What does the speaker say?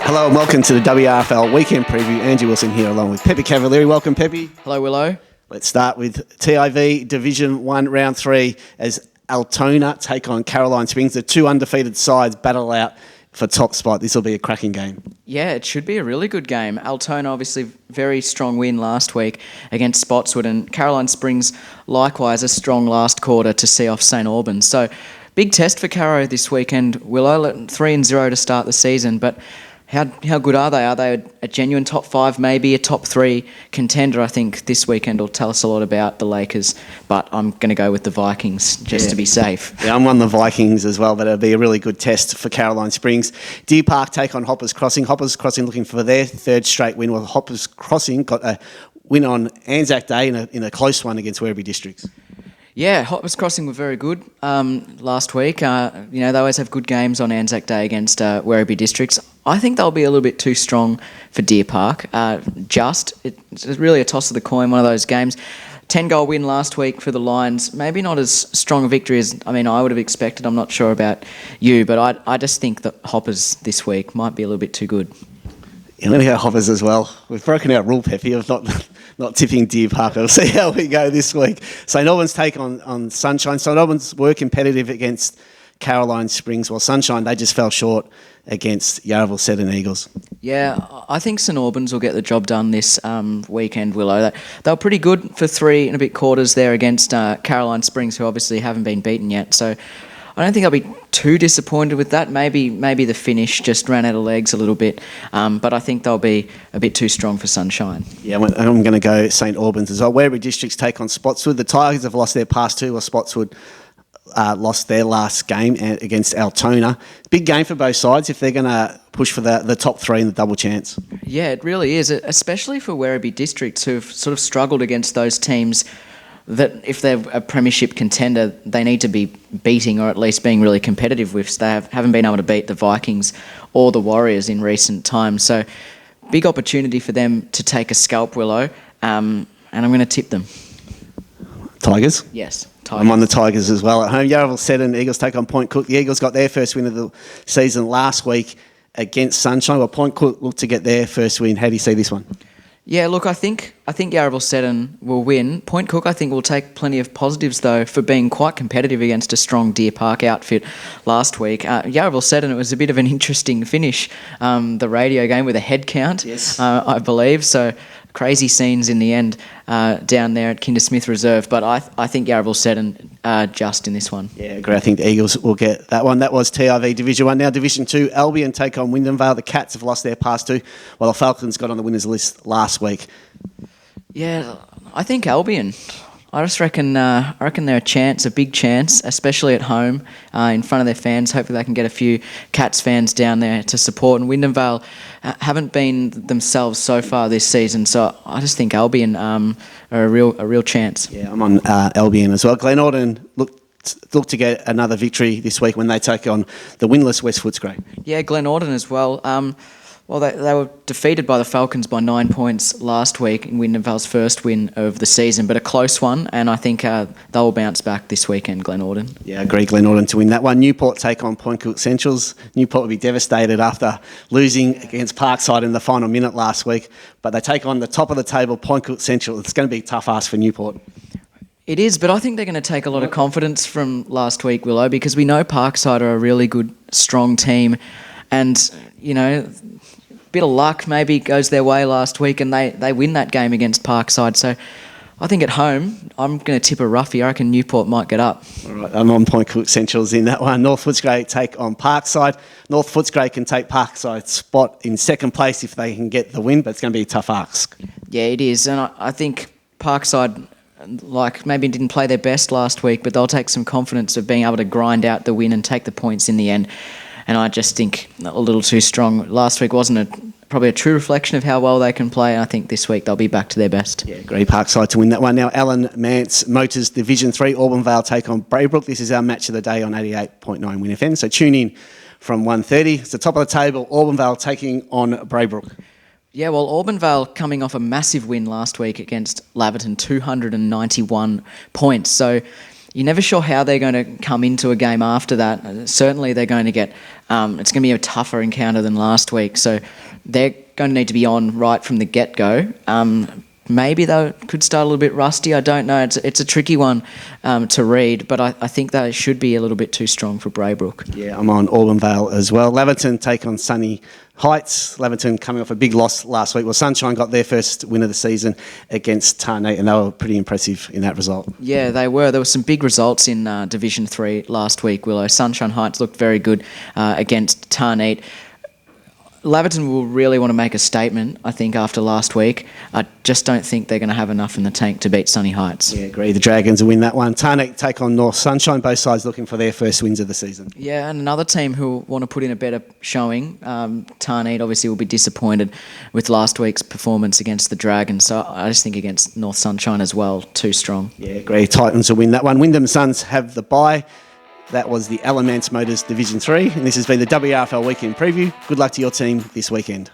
Hello and welcome to the WRFL Weekend Preview. Andrew Wilson here along with Peppe Cavalieri. Welcome, Peppe. Hello, Willow. Let's start with TIV Division 1 Round 3 as Altona take on Caroline Springs. The two undefeated sides battle out for top spot. This will be a cracking game. Yeah, it should be a really good game. Altona obviously very strong win last week against Spotswood, and Caroline Springs likewise a strong last quarter to see off St Albans. So big test for Caro this weekend. Willow 3-0 to start the season, but how good are they? Are they a genuine top 5, maybe a top 3 contender? I think this weekend will tell us a lot about the Lakers, but I'm going to go with the Vikings just to be safe. Yeah, I'm on the Vikings as well, but it'll be a really good test for Caroline Springs. Deer Park take on Hoppers Crossing. Hoppers Crossing looking for their third straight win. Well, Hoppers Crossing got a win on Anzac Day in a close one against Werribee Districts. Yeah, Hoppers Crossing were very good last week. They always have good games on Anzac Day against Werribee Districts. I think they'll be a little bit too strong for Deer Park. It's really a toss of the coin, one of those games. 10-goal win last week for the Lions. Maybe not as strong a victory as I would have expected. I'm not sure about you, but I just think that Hoppers this week might be a little bit too good. Yeah, let me go Hoppers as well. We've broken our rule, Peppe, of not tipping Deer Park. We'll see how we go this week. St Albans take on Sunshine. St Albans were competitive against Caroline Springs, while Sunshine, they just fell short against Yarraville Seton Eagles. Yeah, I think St Albans will get the job done this weekend, Willow. They were pretty good for 3 and a bit quarters there against Caroline Springs, who obviously haven't been beaten yet. So I don't think I'll be too disappointed with that. Maybe the finish just ran out of legs a little bit, but I think they'll be a bit too strong for Sunshine. Yeah, I'm going to go St Albans as well. Werribee Districts take on Spotswood. The Tigers have lost their past 2, while Spotswood lost their last game against Altona. Big game for both sides if they're going to push for the top 3 in the double chance. Yeah, it really is, especially for Werribee Districts, who've sort of struggled against those teams that if they're a premiership contender, they need to be beating or at least being really competitive with. They haven't been able to beat the Vikings or the Warriors in recent times. So big opportunity for them to take a scalp, Willow, and I'm going to tip them. Tigers? Yes, Tigers. I'm on the Tigers as well. At home, Yarraville Seton Eagles take on Point Cook. The Eagles got their first win of the season last week against Sunshine. Well, Point Cook look to get their first win. How do you see this one? Yeah, look, I think Yarraville Seton will win. Point Cook, I think, will take plenty of positives, though, for being quite competitive against a strong Deer Park outfit last week. Yarraville Seton, it was a bit of an interesting finish, the radio game with a head count, yes. I believe. So crazy scenes in the end down there at Kinder Smith Reserve. But I think Yarraville Seton just in this one. Yeah, great. I think the Eagles will get that one. That was TIV Division 1. Now Division 2, Albion take on Windenvale. The Cats have lost their past 2, while the Falcons got on the winners list last week. Yeah, I think Albion. I reckon they're a big chance, especially at home in front of their fans. Hopefully they can get a few Cats fans down there to support. And Windenvale haven't been themselves so far this season, so I just think Albion are a real chance. Yeah, I'm on Albion as well. Glen Orton look to get another victory this week when they take on the winless West Footscray. Yeah, Glen Orton as well. Well, they were defeated by the Falcons by 9 points last week in Windenvale's first win of the season, but a close one, and I think they'll bounce back this weekend, Glen Orton. Yeah, I agree, Glen Orton to win that one. Newport take on Point Cook Centrals. Newport will be devastated after losing against Parkside in the final minute last week, but they take on the top of the table, Point Cook Central. It's going to be a tough ask for Newport. It is, but I think they're going to take a lot of confidence from last week, Willow, because we know Parkside are a really good, strong team, and, bit of luck maybe goes their way last week and they win that game against Parkside. So I think at home, I'm going to tip a roughie. I reckon Newport might get up. All right, I'm on Point Cook Centrals in that one. North Footscray take on Parkside. North Footscray can take Parkside's spot in second place if they can get the win, but it's going to be a tough ask. Yeah, it is. And I think Parkside, maybe didn't play their best last week, but they'll take some confidence of being able to grind out the win and take the points in the end. And I just think a little too strong. Last week wasn't probably a true reflection of how well they can play, and I think this week they'll be back to their best. Yeah, great. Parkside to win that one. Now, Alan Mance Motors Division 3, Auburnvale take on Braybrook. This is our match of the day on 88.9 WYN FM, so tune in from 1:30. It's the top of the table, Auburnvale taking on Braybrook. Yeah, well, Auburn-Vale coming off a massive win last week against Leviton, 291 points. So you're never sure how they're going to come into a game after that. Certainly they're going to get, it's going to be a tougher encounter than last week, so they're going to need to be on right from the get-go. Maybe they could start a little bit rusty. I don't know. It's a tricky one to read, but I think they should be a little bit too strong for Braybrook. Yeah, I'm on Auburnvale as well. Leviton take on Sunny Heights. Leviton coming off a big loss last week. Well, Sunshine got their first win of the season against Tarnate, and they were pretty impressive in that result. Yeah, they were. There were some big results in Division 3 last week, Willow. Sunshine Heights looked very good against Tarnate. Leviton will really want to make a statement, I think, after last week. I just don't think they're going to have enough in the tank to beat Sunny Heights. Yeah, agree. The Dragons will win that one. Tarnate take on North Sunshine, both sides looking for their first wins of the season. Yeah, and another team who want to put in a better showing, Tarnate obviously will be disappointed with last week's performance against the Dragons. So I just think against North Sunshine as well, too strong. Yeah, agree. Titans will win that one. Wyndham Suns have the bye. That was the Alan Mance Motors Division 3, and this has been the WRFL Weekend Preview. Good luck to your team this weekend.